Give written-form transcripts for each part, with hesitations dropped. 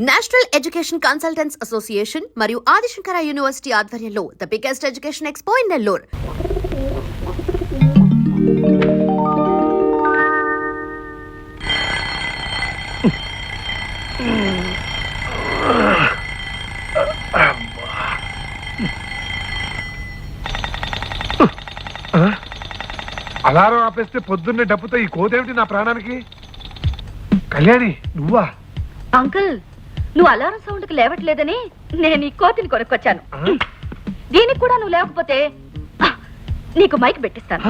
National education consultants association మరియు Adi Shankara university ఆధ్వర్యంలో the biggest education expo in Nellore. Alarm ఆపేస్తే పొద్దున్నే డబ్బుతో ఈ కోదేమిటి నా ప్రాణానికి? కళ్యాణి నువ్వా? అంకుల్, నువ్వు అలారం సౌండ్ కి లేవట్లేదని నేను ఈ కోతిని కొనుక్కొచ్చాను. దీనికి కూడా నువ్వు లేకపోతే నీకు మైక్ పెట్టిస్తాను.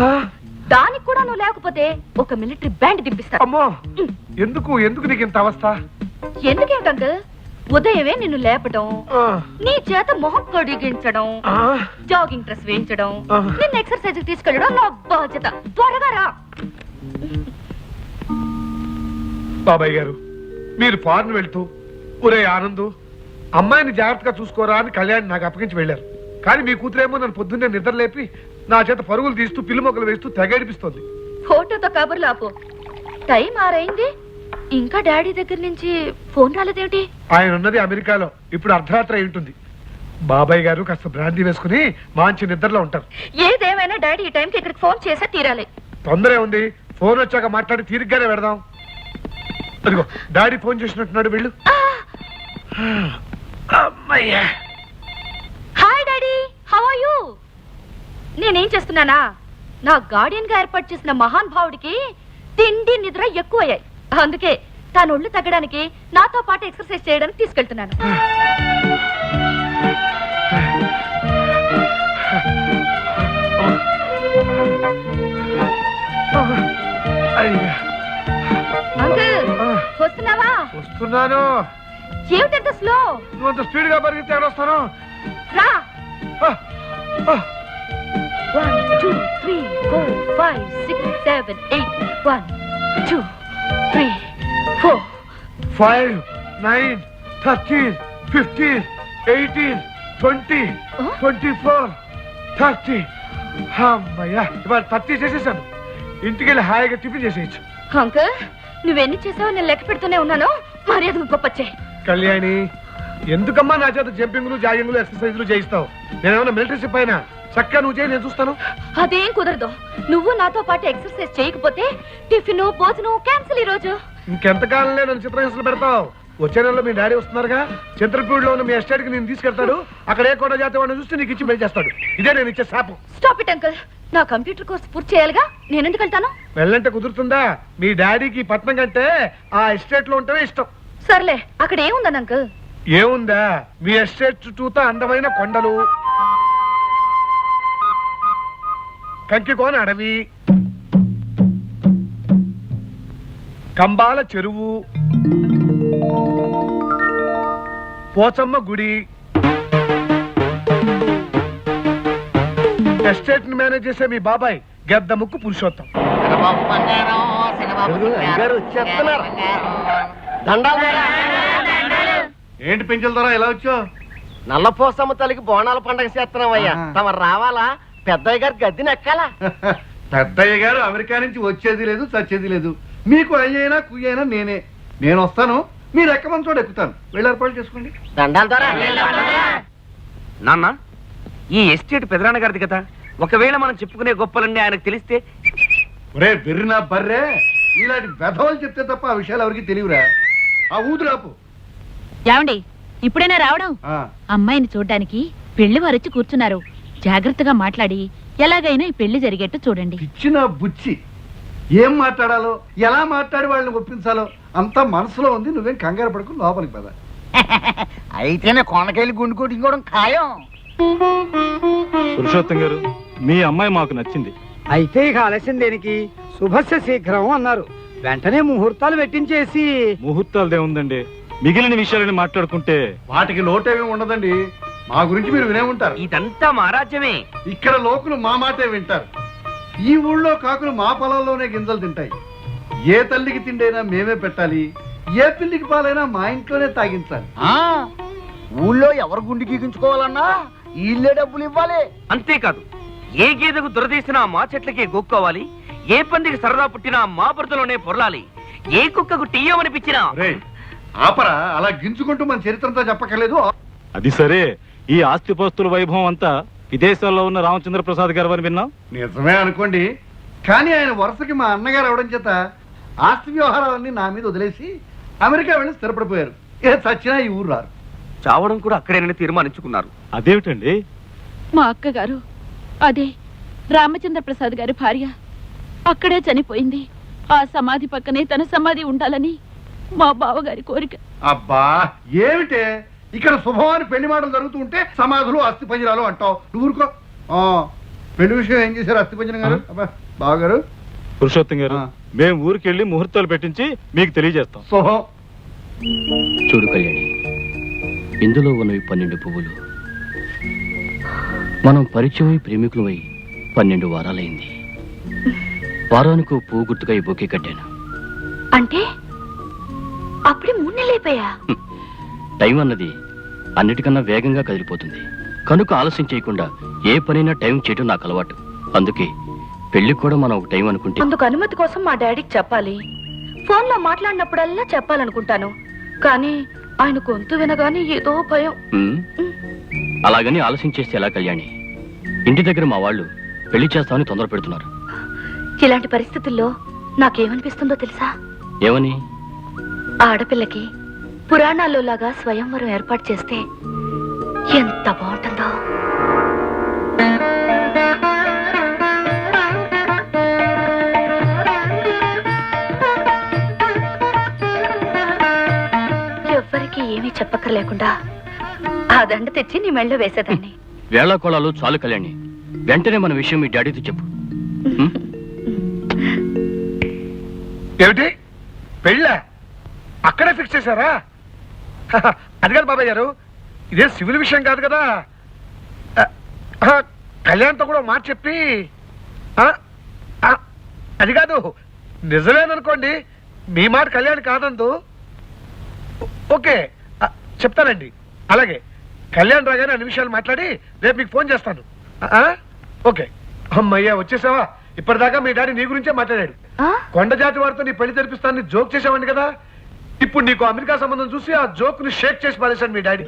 దానికి కూడా నువ్వు లేకపోతే ఒక మిలిటరీ బ్యాండ్ దింపిస్తాను. అమ్మో, ఎందుకు ఎందుకు నీకు ఇంత అవస్థ? ఎందుకేంటి అంకుల్, ఉదయమే నిన్ను లేపడం, నీ చేత మొహం కడిగించడం, జాగింగ్ డ్రెస్ వేయించడం, నిన్ను ఎక్సర్సైజ్ తీసుకెళ్ళడం నా బాధ్యత. త్వరగా రా. బాబాయ్ గారు, మీరు ఫారెన్ వెళ్తూ ఒరే ఆనందు అమ్మాయిని జాగ్రత్తగా చూసుకోరా అని కళ్యాణ్ నాకు అప్పగించి వెళ్ళారు. కానీ మీ కూతురేమో నన్ను పొద్దున్నే నిద్ర లేపి నా చేత పరుగులు తీస్తూ పిల్లి మొక్కలు వేస్తూ తెగడిపిస్తోంది. ఫోటోతో కబుర్లు ఆపు. టైం ఆరైంది, ఇంకా డాడీ దగ్గర నుంచి ఫోన్ రాలేదేమిటి? ఆయన ఉన్నది అమెరికాలో, ఇప్పుడు అర్ధరాత్రి అయి ఉంటుంది. బాబాయ్ గారు కాస్త బ్రాంతి వేసుకుని మంచి నిద్రలో ఉంటారు. ఏదేమైనా డాడీ ఈ టైంకి ఇక్కడికి ఫోన్ చేసే తీరాలి. తొందరే ఉంది, ఫోన్ వచ్చాక మాట్లాడి తీరిగ్గానే పెడదాం. అదిగో డాడీ ఫోన్ చేసినట్టున్నాడు, వెళ్ళు. Hi daddy, how are you? నేనేం చేస్తున్నానా, నా గార్డియన్ గా ఏర్పాటు చేసిన మహాన్ భావుడికి తిండి నిద్ర ఎక్కువయ్యాయి. అందుకే తాను ఒళ్ళు తగ్గడానికి నాతో పాటు ఎక్సర్సైజ్ చేయడానికి తీసుకెళ్తున్నాను. అంకుల్, వస్తున్నావా? వస్తున్నాను. ఏమిటంత స్లో? నువ్వు అంత స్పీడ్ గా పరిగెత్తే వస్తాను. రా. 1 2 3 4 5 6 7 8 1 2 3 4 5 9 13 15 18 20 24 30. అమ్మయ్యా, ఇవాళ 30 చేసేసాను. ఇంటికి వెళ్ళి హాయిగా టిఫిన్ చేసేయచ్చు. అంకుల్, నువ్వెన్ని చేసావో నేను లెక్క పెడుతూనే ఉన్నాను. మర్యాద గొప్పచ్చే. కళ్యాణి, ఎందుకమ్మా నా చేత జంపింగ్లు జాగింగ్లు ఎక్సర్సైజ్లు చేయిస్తావు? నేనేమన్నా మిలిటరీ షిప్ అయినా? చక్కగా నువ్వు చేయి, నేను చూస్తాను. అదేం కుదరదు. నువ్వు నాతో పాటు ఎక్సర్సైజ్ చేయకపోతే టిఫిన్ భోజనం క్యాన్సిల్ ఈ రోజు. ఇంకెంతకాలంలో నన్ను చిత్రహింసలు పెడతావు? వచ్చే నెలలో మీ డాడీ వస్తున్నారుగా, చిత్రపూడిలో ఉన్న మీ ఎస్టేట్ కి నేను తీసుకెళ్తాడు. అక్కడ ఏ కోట జాతి వాడిని చూస్తే నీకు ఇచ్చి పెళ్లి చేస్తాడు. ఇదే నేను ఇచ్చే శాపం. స్టాప్ ఇట్ అంకుల్, నా కంప్యూటర్ కోర్స్ పూర్తి చేయాలిగా. నేను ఎందుకు వెళ్తాను? వెళ్ళంటే కుదురుతుందా? మీ డాడీకి పట్నం కంటే ఆ ఎస్టేట్ లో ఉంటేనే ఇష్టం. సర్లే, అక్కడ ఏముందని అంకుల్? ఏముందా, మీ ఎస్టేట్ చుట్టూతా అందమైన కొండలు, కంకికోన అడవి, కంబాల చెరువు, పోచమ్మ గుడి. ఎస్టేట్ ని మేనేజ్ చేసే మీ బాబాయ్ గెద్ద ముక్కు పురుషోత్తం. ఏంటి పెంచుల ద్వారా ఎలా వచ్చావు? నల్లపోసమ్మ తల్లికి బోనాల పండగ చేస్తున్నామయ్యా, తమరు రావాలా? పెద్దయ్య గారి గద్దెని ఎక్కాలా? పెద్దయ్య గారు అమెరికా నుంచి వచ్చేది లేదు, చచ్చేది లేదు. మీకు అయ్యైనా కుయ్యైనా నేనే. నేను వస్తాను, మీరు ఎక్కమని చోట ఎక్కుతాను. వెళ్ళి ఏర్పాటు చేసుకోండి. దండాల ద్వారా నాన్న, ఈ ఎస్టేట్ పెదరాన్న గారిది కదా. ఒకవేళ మనం చెప్పుకునే గొప్పలన్నీ ఆయనకు తెలిస్తే? ఒరే బెర్రినా బర్రే, ఇలాంటి వెధవలు చెప్తే తప్ప ఆ విషయాలు ఎవరికి తెలియరా? ఆ ఊదురాపు. ఏమండి, ఇప్పుడైనా రావడం? అమ్మాయిని చూడ్డానికి పెళ్లి వారొచ్చి కూర్చున్నారు. జాగ్రత్తగా మాట్లాడి ఎలాగైనా ఈ పెళ్లి జరిగేట్టు చూడండి. ఇచ్చిన బుచ్చి ఏం మాట్లాడాలో, ఎలా మాట్లాడి వాళ్ళని ఒప్పించాలో అంతా మనసులో ఉంది. నువ్వేం కంగారు పడుకుని లోపలికి పద. అయితేనే కొనకెళ్ళి గుండు కొట్టుకోవడం ఖాయం. పురుషోత్తం గారు, మీ అమ్మాయి మాకు నచ్చింది. అయితే ఇక ఆలస్యం దేనికి? శుభస్య శీఘ్రం అన్నారు. వెంటనే ముహూర్తాలు పెట్టించేసి. ముహూర్తాలదే ఉందండి, మిగిలిన విషయాలని మాట్లాడుకుంటే. వాటికి లోటేమీ ఉండదండి. మా గురించి మీరు వినే ఉంటారు. ఇదంతా మా రాజ్యమే. ఇక్కడ లోకులు మా మాటే వింటారు. ఈ ఊళ్ళో కాకులు మా పొలాల్లోనే గింజలు తింటాయి. ఏ తల్లికి తిండైనా మేమే పెట్టాలి, ఏ పిల్లికి పాలైనా మా ఇంట్లోనే తాగించాలి. ఊళ్ళో ఎవరు గుండు గీగించుకోవాలన్నా ఇల్లే డబ్బులు ఇవ్వాలి. అంతేకాదు, ఏ గేదెకు దురదీసినా మా చెట్లకే గోక్కోవాలి, ఏ పందికి సరదా పుట్టినా మా బురదలోనే పొరలాలి, ఏ కుక్కకు టీయమనిపించినా ఆపరా, అలా గింజుకుంటూ మన చరిత్రంతో చెప్పక్కర్లేదు. అది సరే, ఈ ఆస్తిపాస్తుల వైభవం అంతా విదేశాల్లో ఉన్న రామచంద్ర ప్రసాద్ గారు అని విన్నాం. నిజమే అనుకోండి, కానీ ఆయన వరుసకి మా అన్నగారు అవడం చేత ఆస్తి వ్యవహారాలన్నీ నా మీద వదిలేసి అమెరికా వెళ్ళి స్థిరపడిపోయారు. ఏ చచ్చినా ఈ ఊరు రారు. చావడం కూడా అక్కడేనని తీర్మానించుకున్నారు. అదేమిటండి? మా అక్కగారు, అదే రామచంద్ర ప్రసాద్ గారి భార్య, అక్కడే చనిపోయింది. ఆ సమాధి పక్కనే తన సమాధి ఉండాలని మా బావగారి కోరిక. అబ్బా ఏమిటే, ఇక్కడ శుభవాని పెళ్లి మాటలు జరుగుతూ ఉంటే సమాధులు అస్థి పంజరాలు అంటావు. నువ్వు ఊరుకో. పెళ్లి విషయం ఏం చేశారు అస్థి పంజరం గారు? అబ్బా బావగారు, పురుషోత్తం గారు, మేము ఊరికెళ్ళి ముహూర్తాలు పెట్టించి మీకు తెలియజేస్తాం. శుభం. చూడు కళ్యాణి, ఇందులో ఉన్నవి 12 పువ్వులు. మనం పరిచయమై ప్రేమికులమై 12 వారాలైంది. వారానికి పువ్వు గుర్తుగా ఈ బొకే కట్టాను. అంటే అప్పుడే 3 నెలలు అయిపోయా? టైం అన్నది అన్నిటికన్నా వేగంగా కదిలిపోతుంది. కనుక ఆలస్యం చేయకుండా ఏ పనైనా టైం చేయడం నాకు అలవాటు. అందుకే పెళ్లికి కూడా మనం ఒక టైం అనుకుంటే. అందుకు అనుమతి కోసం మా డాడీకి చెప్పాలి. ఫోన్ లో మాట్లాడినప్పుడల్లా చెప్పాలనుకుంటాను, కానీ ఆయన గొంతు వినగానే ఏదో భయం. అలాగని ఆలస్యం చేస్తే ఎలా కళ్యాణి? ఇంటి దగ్గర మా వాళ్ళు పెళ్లి చేస్తామని తొందర పెడుతున్నారు. ఇలాంటి పరిస్థితుల్లో నాకేమనిపిస్తుందో తెలుసా? ఏమని? ఆడపిల్లకి పురాణాల్లో లాగా స్వయంవరం ఏర్పాటు చేస్తే ఎంత బాగుంటుందో. ఎవ్వరికి ఏమీ చెప్పక్కర్లేకుండా ఆ దండ తెచ్చి నీ మెళ్ళో వేసేదాన్ని. వేళాకోళాలు చాలు కళ్యాణి, వెంటనే మన విషయం మీ డాడీతో చెప్పు. ఏమిటి పెళ్ళ అక్కడే ఫిక్స్ చేశారా? అది కాదు బాబాయ్ గారు, ఇదే సివిల్ విషయం కాదు కదా. కళ్యాణ్తో కూడా మాట చెప్పి అది కాదు, నిజమేననుకోండి, మీ మాట కళ్యాణ్ కాదందు. ఓకే చెప్తానండి. అలాగే కళ్యాణ్ రాగానే అన్ని విషయాలు మాట్లాడి రేపు మీకు ఫోన్ చేస్తాను. ఓకే. అమ్మయ్యా వచ్చేసావా? ఇప్పటిదాకా మీ డాడీ నీ గురించే మాట్లాడాడు. కొండ జాతి వారితో నీ పెళ్లి జరిపిస్తానని జోక్ చేసావండి కదా. ఇప్పుడు నీకు అమెరికా సంబంధం చూసి ఆ జోక్ ని షేక్ చేసి పారేశాడు మీ డాడీ.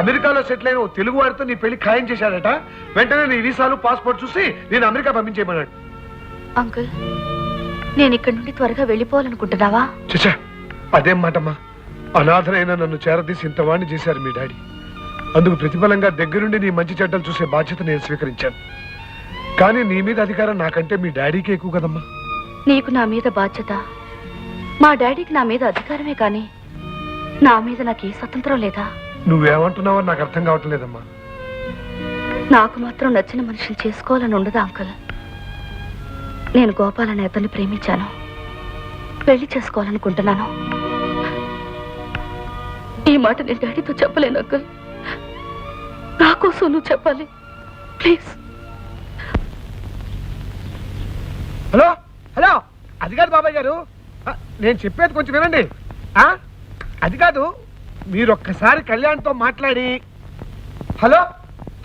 అమెరికాలో సెటిల్ అయిన ఓ తెలుగు వారితో నీ పెళ్లి ఖాయం చేశాడట. వెంటనే నీ వీసాలు పాస్పోర్ట్ చూసి నేను అమెరికా పంపించేయమన్నాడు. అంకుల్, నేను ఇక్కడి నుండి త్వరగా వెళ్ళిపోవాలనుకుంటున్నావా? చచ్చా, అదేం మాటమ్మా. అనాథనైన నన్ను చేరదీసి ఇంతవాణ్ణి చేశారు మీ డాడీ. అందుకు ప్రతిఫలంగా దగ్గరుండి నీ మంచి చెడ్డలు చూసే బాధ్యత నేను స్వీకరించాను. కానీ నీ మీద అధికారం నాకంటే మీ డాడీకి ఎక్కువ కదమ్మా. నీకు నా మీద బాధ్యత, మా డాడీకి నా మీద అధికారమే, కానీ నా మీద నాకు ఏ స్వతంత్రం లేదా? నువ్వేమంటున్నావో నాకు అర్థం కావటం లేదమ్మా. నాకు మాత్రం నచ్చిన మనిషిని చేసుకోవాలని ఉండదా అంకుల్? నేను గోపాల్ అనే అతన్ని ప్రేమించాను, పెళ్లి చేసుకోవాలనుకుంటున్నాను. ఈ మాట నేను డాడీతో చెప్పలేను అంకుల్. నా కోసం నువ్వు చెప్పాలి ప్లీజ్. హలో హలో, అది కాదు బాబాయ్ గారు, నేను చెప్పేది కొంచెం వినండి. అది కాదు, మీరు ఒక్కసారి కళ్యాణ్తో మాట్లాడి. హలో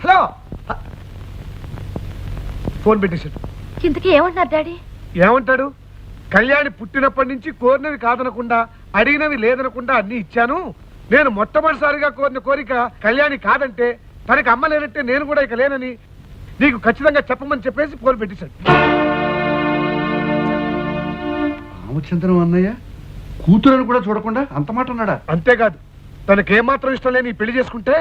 హలో, ఫోన్ పెట్టేశాడు. ఇంతకీ ఏమంటున్నారు డాడీ? ఏమంటాడు? కళ్యాణి పుట్టినప్పటి నుంచి కోరినవి కాదనకుండా, అడిగినవి లేదనకుండా అన్ని ఇచ్చాను. నేను మొట్టమొదటిసారిగా కోరిన కోరిక కళ్యాణి కాదంటే, తనకి అమ్మ లేనంటే నేను కూడా ఇక లేనని నీకు ఖచ్చితంగా చెప్పమని చెప్పేసి ఫోన్ పెట్టేశాడు. రామచంద్రం అన్నయ్య కూతురని కూడా చూడకుండా అంత మాట అన్నాడా? అంతేకాదు, తనకేమాత్రం ఇష్టం లేని పెళ్లి చేసుకుంటే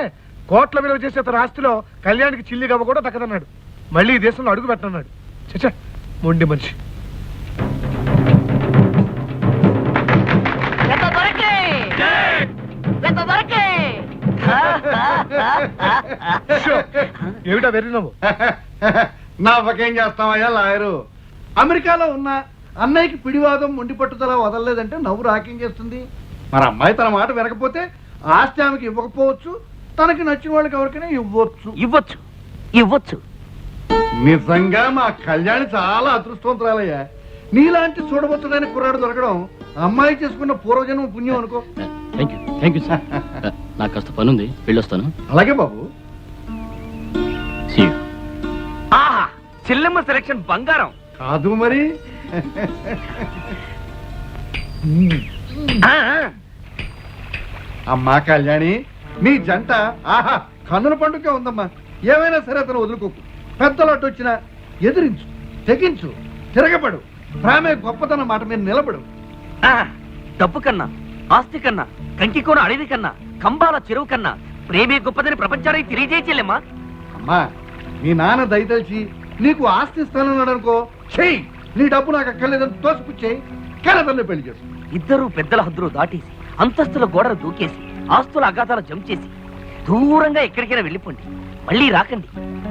కోట్ల విలువ చేసే తన ఆస్తిలో కళ్యాణికి చిల్లి గవ్వ కూడా దక్కదన్నాడు. మళ్ళీ ఈ దేశంలో అడుగు పెట్టన్నాడు. చచ్చా, మొండి మనిషి. ఏమిటా వెర్రి నవ్వు? నాకేం చేస్తామయ్యా లాయరు. అమెరికాలో ఉన్న అన్నయ్యకి పిడివాదం మొండి పట్టుదల వదలలేదంటే నవ్వు రాకేం చేస్తుంది? మరి అమ్మాయి తన మాట వినకపోతే ఆస్తి ఆమెకి ఇవ్వకపోవచ్చు, తనకి నచ్చిన వాళ్ళకి ఎవరికైనా ఇవ్వచ్చు. ఇవ్వచ్చు ఇవ్వచ్చు. నిజంగా మా కళ్యాణి చాలా అదృష్టవంతురాలయ్యా. నీలాంటి చూడబోతుడైన కుర్రాడు దొరకడం అమ్మాయి చేసుకున్న పూర్వజన్మ పుణ్యం అనుకో. Thank you sir. నాకు కాస్త పని ఉంది, వెళ్ళొస్తాను. అలాగే బాబు. ఆహా, చెల్లెమ్మ సెలక్షన్ బంగారం కాదు మరి. అమ్మా కళ్యాణి, నీ జంట ఆహా కన్నుల పండుగ ఉందమ్మా. ఏమైనా సరే అతను వదులుకోకు. పెద్దలోటు వచ్చినా ఎదిరించు, తెగించు, తిరగబడు. ప్రేమే గొప్పతనం మాట మీద నిలబడు. డబ్బు కన్నా, ఆస్తి కన్నా, కంకికోన అడవి కన్నా, కంబాల చెరువు కన్నా ప్రేమే గొప్పదని ప్రపంచానికి తెలియజేయలేమ్మా. అమ్మా, మీ నాన్న దయతలిచి నీకు ఆస్తి ఇస్తానన్నాడు అనుకో, చెయ్యి. నీ డబ్బు నాకు అక్కర్లేదని తోసిపుచ్చేయి. కలదల్ని పెళ్లి చేసు. ఇద్దరు పెద్దల హద్దులు దాటేసి, అంతస్తుల గోడలు దూకేసి, ఆస్తుల అగాధాలు జంప్ చేసి దూరంగా ఎక్కడికైనా వెళ్ళిపోండి. మళ్ళీ రాకండి.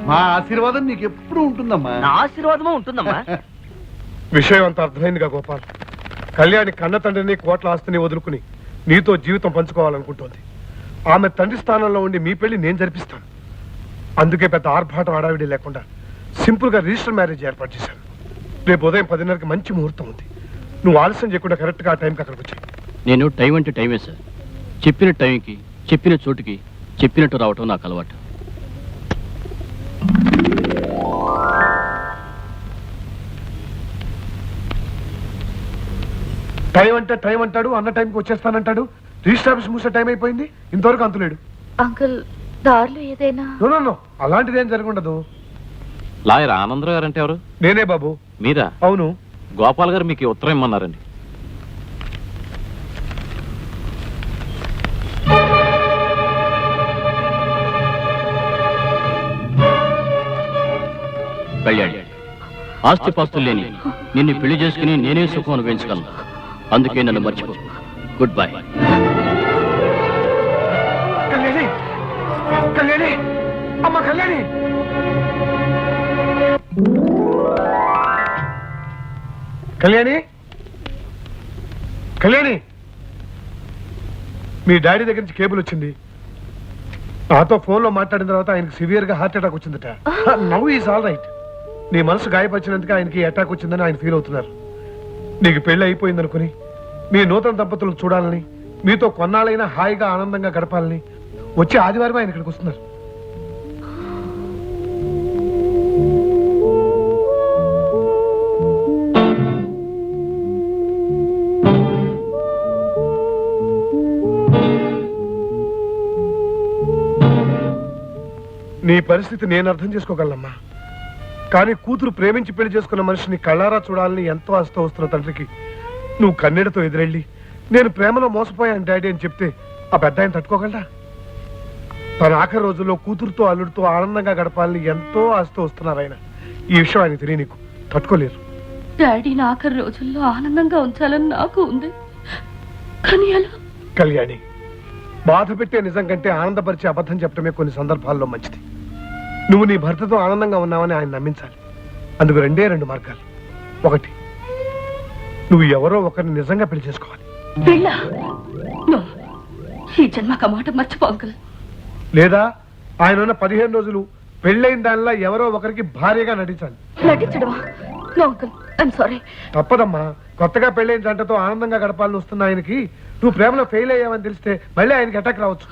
మా ఆశీర్వాదం నీకు ఎప్పుడు ఉంటుందమ్మా. నా ఆశీర్వాదమూ ఉంటుందమ్మా. విషయం అంత అర్థమైందిగా గోపాల్. కళ్యాణి కన్న తండ్రిని కోట్ల ఆస్తిని వదులుకుని నీతో జీవితం పంచుకోవాలనుకుంటోంది. ఆమె తండ్రి స్థానంలో ఉండి మీ పెళ్లి నేను జరిపిస్తాను. అందుకే పెద్ద ఆర్భాటం హడావిడి లేకుండా సింపుల్ గా రిజిస్టర్ మ్యారేజ్ ఏర్పాటు చేశాను. రేపు ఉదయం 10:30కి మంచి ముహూర్తం ఉంది. నువ్వు ఆలస్యం చేయకుండా కరెక్ట్ గా ఆ టైంకి అక్కడికి వచ్చాయి. నేను టైం అంటే టైమే సార్. చెప్పిన టైంకి, చెప్పిన చోటుకి, చెప్పినట్టు రావటం నాకు అలవాటు. టైం అంటే టైం అంటాడు, అన్న టైంకి వచ్చేస్తానంటాడు. రిజిస్టర్ ఆఫీస్ మూసే టైం అయిపోయింది, ఇంతవరకు అంతులేడు. అంకుల్, దారిలో ఏదైనా నో అలాంటిది ఏం జరగundదు. లాయర్ ఆనందరావు గారు అంటే ఎవరు? నేనే బాబు. మీరా? అవును. గోపాల్ గారు మీకు ఈ ఉత్తరం ఇమ్మన్నారండి. కళ్యాణి, ఆస్తిపాస్తులు లేని నిన్ను పెళ్లి చేసుకుని నేనే సుఖం అనుభవించగలను. అందుకే నన్ను మర్చిపో. Good bye. కళ్యాణి, కళ్యాణి, అమ్మ కళ్యాణి. కళ్యాణి, కళ్యాణి, మీ డాడీ దగ్గర నుంచి కేబుల్ వచ్చింది. నాతో ఫోన్లో మాట్లాడిన తర్వాత ఆయనకి సివియర్ గా హార్ట్ అటాక్ వచ్చిందట. Now is all right. నీ మనసు గాయపరిచినందుకు ఆయనకి అటాక్ వచ్చిందని ఆయన ఫీల్ అవుతున్నారు. నీకు పెళ్లి అయిపోయిందనుకుని మీ నూతన దంపతులను చూడాలని, మీతో కొన్నాళ్ళైనా హాయిగా ఆనందంగా గడపాలని వచ్చే ఆదివారం ఆయన ఇక్కడికి వస్తున్నారు. నీ పరిస్థితి నేను అర్థం చేసుకోగలనమ్మా. కానీ కూతురు ప్రేమించి పెళ్లి చేసుకున్న మనిషిని కళ్ళారా చూడాలని ఎంతో ఆస్తో వస్తున్న తండ్రికి నువ్వు కన్నీడతో ఎదురెళ్ళి నేను ప్రేమలో మోసపోయాను డాడీ అని చెప్తే ఆ పెద్ద ఆయన తట్టుకోగలరా? తన ఆఖరి రోజుల్లో కూతురుతో అల్లుడితో ఆనందంగా గడపాలని ఎంతో ఆస్తో వస్తున్నారు ఆయన. ఈ విషయం ఆయన తెలియ నీకు తట్టుకోలేరు. డాడీని ఆఖరి రోజుల్లో ఆనందంగా ఉంచాలని నాకు ఉంది, కానీ అలా. కళ్యాణి, బాధ పెట్టే నిజం కంటే ఆనందపరిచే అబద్ధం చెప్పడమే కొన్ని సందర్భాల్లో మంచిది. నువ్వు నీ భర్తతో ఆనందంగా ఉన్నావని ఆయన నమ్మించాలి. అందుకు రెండు మార్గాలు. ఒకటి, నువ్వు ఎవరో ఒకరిని నిజంగా పెళ్లి చేసుకోవాలి. పెళ్ళా? నో, ఈ జన్మకు మాట మర్చిపో అంకుల్. లేదా ఆయన ఉన్న 15 రోజులు పెళ్ళైన దానిలా ఎవరో ఒకరికి భార్యగా నటించాలి. నటించడమా? No uncle, I'm sorry. తప్పదమ్మా. కొత్తగా పెళ్ళైన జంటతో ఆనందంగా గడపాలని వస్తున్న ఆయనకి నువ్వు ప్రేమలో ఫెయిల్ అయ్యావని తెలిస్తే మళ్ళీ ఆయనకి అటాక్ రావచ్చు.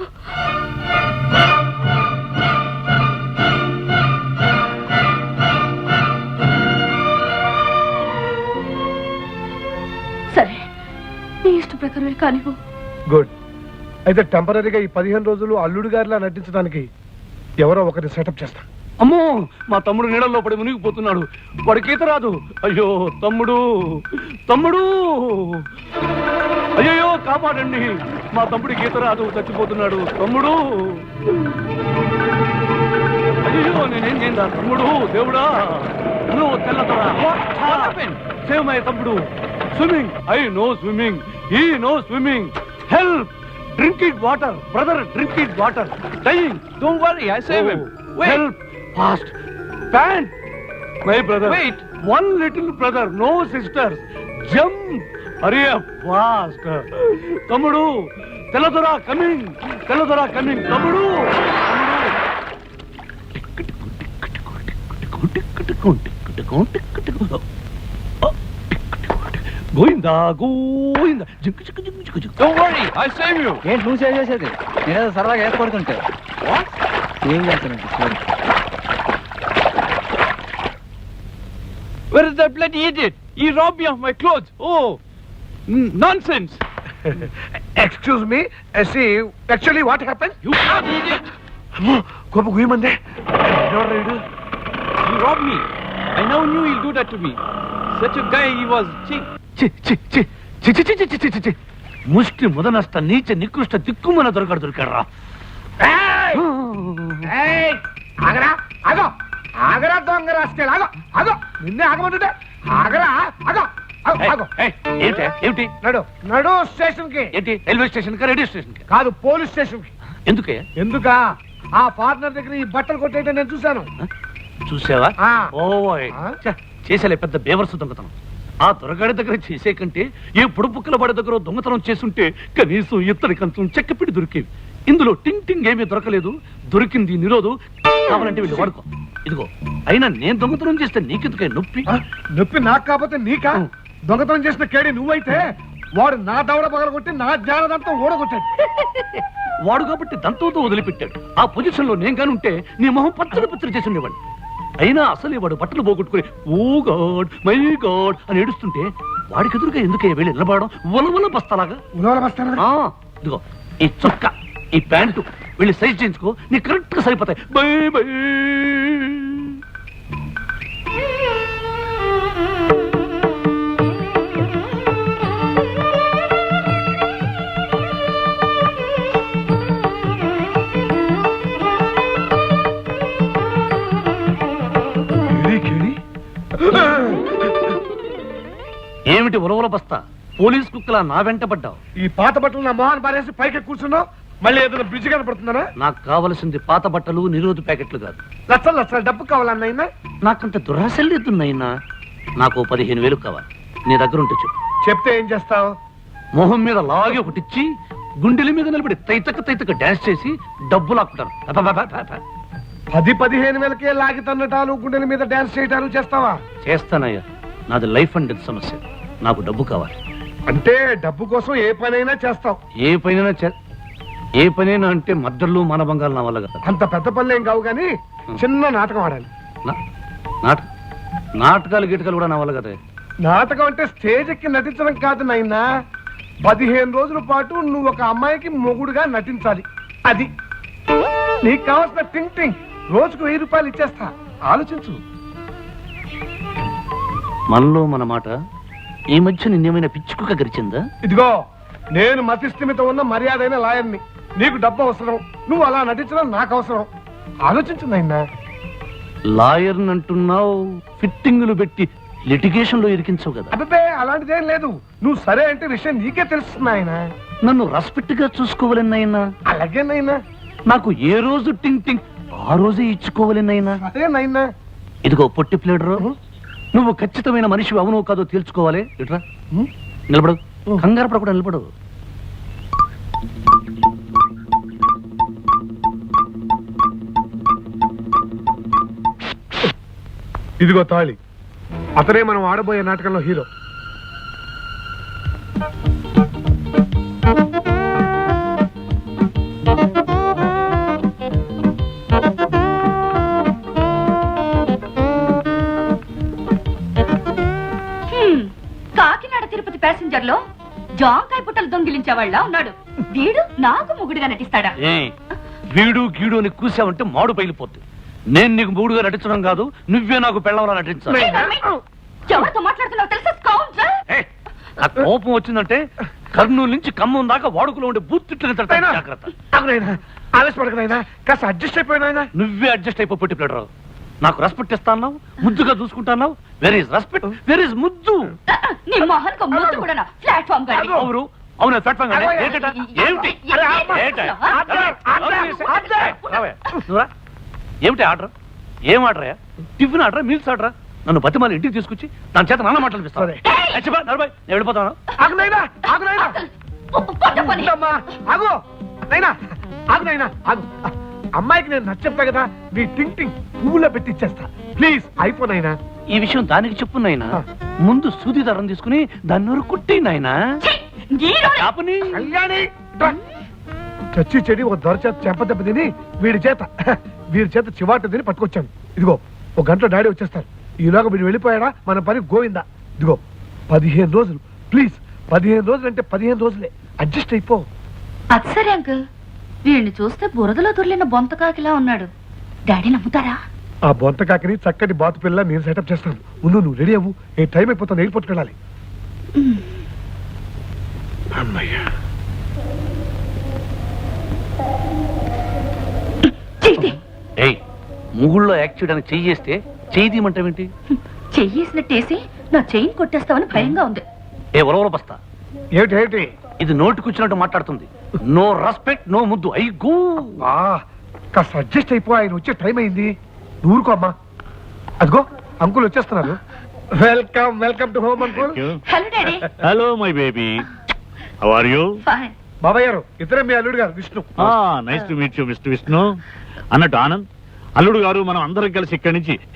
సరే, నీ ఇష్ట ప్రకారమే కానివ్వు. గుడ్. అయితే టెంపరీగా ఈ 15 రోజులు అల్లుడు గారిలా నటించడానికి ఎవరో ఒకరిని సెటప్ చేస్తాను. అమ్మో, మా తమ్ముడు నీడల్లో పడి మునిగిపోతున్నాడు. వాడికి ఈత రాదు. అయ్యో తమ్ముడు, తమ్ముడు, అయ్యో కాపాడండి. మా తమ్ముడికి ఈత రాదు, చచ్చిపోతున్నాడు. తమ్ముడు, అయ్యో నేనేం చేయందా? తమ్ముడు, దేవుడా, నువ్వు తెల్లతరా. సేవ్ మై తమ్ముడు. Swimming, I no swimming, he no swimming. Help, drinking water, brother, drinking water, dying. Don't worry, I save him. Help, fast, pant, my brother, wait, one little brother, no sisters, jump, hurry up, fast. తమ్ముడు, తెల్లదొర coming, తెల్లదొర coming, తమ్ముడు. గోయిందా గోయిందా. Don't worry, I save you. ఏంటి నువ్వు save చేసేది? నేనేదో సరదాగా ఏర్పడుతుంటే ఏం చేస్తానంటే. Where is that bloody idiot? He robbed me of my clothes. Oh, nonsense. Excuse me actually what happen గొప్ప గుయమందే You robbed me. I never knew he'll do that to me. Such a guy he was. ముష్టి ముదనష్ట నీచ నికృష్ట దిక్కుమన దొరకరా ఆగరా ఆగో ఆగరా దొంగ రాసుకెళ్ళి ఆగో ఆగో నిన్నే ఆగమంటుంటే ఆగరా ఆగో ఆగో ఏమిటి నడు నడు స్టేషన్ కి ఏంటి రైల్వే స్టేషన్ కా రేడియో స్టేషన్ కా కాదు పోలీస్ స్టేషన్ కి ఎందుకే ఎందుకా ఆ ఫార్నర్ దగ్గర ఈ బట్టలు కొట్టేయటం నేను చూశాను చూసావా ఆ. ఓయ్ ఆ? చేసేలే పెద్ద బేవర్సు దొంగతనం ఆ దొరగాడి దగ్గర చేసే కంటే ఏ పుడుపుక్కల వాడి దగ్గర దొంగతనం చేసుంటే కనీసం ఇత్తడి కంచం చెక్కపిడి దొరికేవి ఇందులో టింగ్ టింగ్ ఏమీ దొరకలేదు దొరికింది నిరోధు కావాలంటే వీళ్ళు వాడుకో ఇదిగో అయినా నేను దొంగతనం చేస్తే నీకెందుకే నొప్పి నొప్పి నాకు కాకపోతే నీకా దొంగతనం చేసిన కేడి నువ్వైతే వాడు నా దవడ పగలగొట్టి నా జ్ఞానదంతా ఓడగొట్టాడు వాడు కాబట్టి దంతంతో వదిలిపెట్టాడు ఆ పొజిషన్ లో నేను కానుంటే నీ మొహం పచ్చడి పచ్చడి చేసి ఉండేవాడు అయినా అసలే వాడు బట్టలు పోగొట్టుకుని ఓ గాడ్ మై గాడ్ అని ఏడుస్తుంటే వాడికి ఎదురుగా ఎందుకే వెళ్ళి నిలబడడం ఉలవల బస్తాలాగా ఉలవల బస్తానా? ఆ, ఇదిగో ఈ చొక్కా ఈ ప్యాంటు వెళ్ళి సైజ్ చేయించుకో నీ కరెక్ట్ గా సరిపోతాయి బై బై ఏమిటి ఉలవల బస్తా పోలీస్ కుక్కలా నా వెంట పడ్డావు ఈ పాత బట్టలు నా మొహాన్ని పారేసి పైకి కూర్చున్నావు మళ్ళీ ఏదైనా బ్రిడ్జ్ కనపడుతుందా నాకు కావలసింది పాత బట్టలు నిరోధు ప్యాకెట్లు కాదు లక్షలు లక్షలు డబ్బు కావాలన్నైనా నాకంత దురాశలు లేదున్నాయినా నాకు 15,000 కావాలి నీ దగ్గర ఉంటే చెప్పు చెప్తే ఏం చేస్తావు మొహం మీద లాగి ఒకటిచ్చి గుండెల మీద నిలబడి తైతక డాన్స్ చేసి డబ్బు లాక్కుంటాను 10-15 లాగి తన్నటాలు గుండెల మీద డాన్స్ చేయటాలు చేస్తావా చేస్తానయ్యా నాది లైఫ్ అండ్ డెత్ సమస్య నాకు డబ్బు కావాలి అంటే డబ్బు కోసం ఏ పనైనా చేస్తావు ఏ పనైనా అంటే మద్దర్లు మానభంగాలు నా వల్ల కాదు అంత పెద్ద పనులు ఏం కావు కానీ చిన్న నాటకం ఆడాలి నాటకాలు గిటకాలు కూడా నా వల్ల కదా నాటకం అంటే స్టేజ్ ఎక్కి నటించడం కాదు నాయనా 15 రోజుల పాటు నువ్వు ఒక అమ్మాయికి మొగుడుగా నటించాలి అది నీకు కావాల్సిన టింగ్ టింగ్ రోజుకు 1000 రూపాయలు ఇచ్చేస్తా ఆలోచించు మనలో మన మాట ఈ మధ్య నిన్నేమైనా పిచ్చుకుక గరిచిందా ఇదిగో నేను మతిస్థిమిత ఉన్న మర్యాదైన లాయర్ని నీకు డబ్బు అవసరం నువ్వు అలా నటించడం నాకు అవసరం ఆలోచించు నాయనా లాయర్ అంటున్నావు ఫిట్టింగులు పెట్టి లిటిగేషన్ లో ఇరికించవు కదా అబ్బే అలాంటిదేం లేదు నువ్వు సరే అంటే విషయం నీకే తెలుస్తుంది ఆయన నన్ను రెస్పెక్ట్ గా చూసుకోవాలన్నైనా అలాగే నైనా నాకు ఏ రోజు టింగ్ టింగ్ ఆ రోజే ఇచ్చుకోవాలన్నైనా అదే నైనా ఇదిగో పొట్టి ప్లేడరు నువ్వు ఖచ్చితమైన మనిషి అవునో కాదో తేల్చుకోవాలి ఇట్రా నిలబడు కంగారు పడకుండా నిలబడు ఇదిగో తాళి అతనే మనం ఆడబోయే నాటకంలో హీరో కాకినాడ తిరుపతి ప్యాసింజర్ లో జాంకాయ పుట్టలు దొంగిలించేవాళ్ళ ఉన్నాడు వీడు నాకు మొగుడుగా నటిస్తాడా వీడు గీడు అని కూసావంటే మాడు పగిలిపోద్ది నేను నీకు మూడుగా నటించడం కాదు నువ్వే నాకు పెళ్ళవలా నటించాలి ఎవరితో మాట్లాడుతున్నావు తెలుసా స్కౌండ్రల్? నా కోపం వచ్చిందంటే కర్నూలు నుంచి ఖమ్మం దాకా వాడుకలో ఉండే బూత్తిట్లు జాగ్రత్త ఆవేశపడకనైనా కాస్త అడ్జస్ట్ అయిపోయినా నువ్వే అడ్జస్ట్ అయిపో పొట్టి ప్లేడరు నాకు రెస్పెక్ట్ ఇస్తాను ముద్దుగా చూసుకుంటాను where is respect where is ముద్దు నీ మొహన్కు ముద్దు కూడా ప్లాట్ఫామ్ గాడి అవును అవును ప్లాట్ఫామ్ ఏమిటి ఏమిటి ఆర్డర్ ఏం order tiffin order meals order నన్ను బతిమాలి ఇంటికి తీసుకొచ్చి దాని చేత నాన్న మాట్లాడిపిస్తాను నేను వెళ్ళిపోతాను ఆగునైనా ఆగునైనా ఆగు నైనా ఆగునైనా ఆగు అమ్మాయికి నేను నచ్చప్పా కదా నీ టింగ్ టింగ్ పువ్వులో పెట్టి ఇచ్చేస్తా ప్లీజ్ అయిపో నాయనా ఈ విషయం దానికి చెప్పు నాయనా ముందు సూది దారం తీసుకుని దాన్ని నూరు కుట్టి నాయనా కళ్యాణి చచ్చి చెడి ఒక దొర చేత చెంపదెబ్బ తిని వీడి చేత చివాట తిని పట్టుకొచ్చాను ఇదిగో ఒక గంటలో డాడీ వచ్చేస్తారు ఈలోగా వీడు వెళ్ళిపోయాడా మన పని గోవిందా ఇదిగో 15 రోజులు ప్లీజ్ 15 రోజులు అంటే 15 రోజులే, అడ్జస్ట్ అయిపో. అది సరే అంకుల్, వీడిని చూస్తే బురదలో దొర్లిన బొంతకాకిలా ఉన్నాడు. డాడీ నమ్ముతారా? ఆ బొంతకాకిని చక్కటి బాతు పిల్ల నేను సెటప్ చేస్తాను. ముందు నువ్వు రెడీ అవ్వు, ఏ టైం అయిపోతుంది, ఎయిర్పోర్ట్కి వెళ్ళాలి. అమ్మయ్యా. ఏయ్, ముగుళ్ళో యాక్ట్ చేయడానికి చెయ్యి చేస్తే చెయ్యి తీయమంటావేంటి? చెయ్యేసినట్టేసి నా చెయ్యి కొట్టేస్తావని భయంగా ఉంది. ఏ ఉలవల బస్తా, ఏమిటి ఏమిటి? ఇది నోటికొచ్చినట్టు మాట్లాడుతుంది. నో రెస్పెక్ట్, నో ముద్దు. అయ్యో, కాస్త అడ్జస్ట్ అయిపో, ఆయన వచ్చే టైం అయింది. నువ్వు ఊరుకో అమ్మా. అదిగో అంకుల్ వచ్చేస్తున్నారు. Welcome welcome to home uncle. Hello daddy. Hello my baby, how are you? Fine. బాబాయ్ గారు, ఇతరే మీ అల్లుడు గారు Vishnu. Nice to meet you mister Vishnu. అన్నట్టు ఆనంద్, అల్లుడు గారు మనం అందరం కలిసి ఇక్కడి నుంచి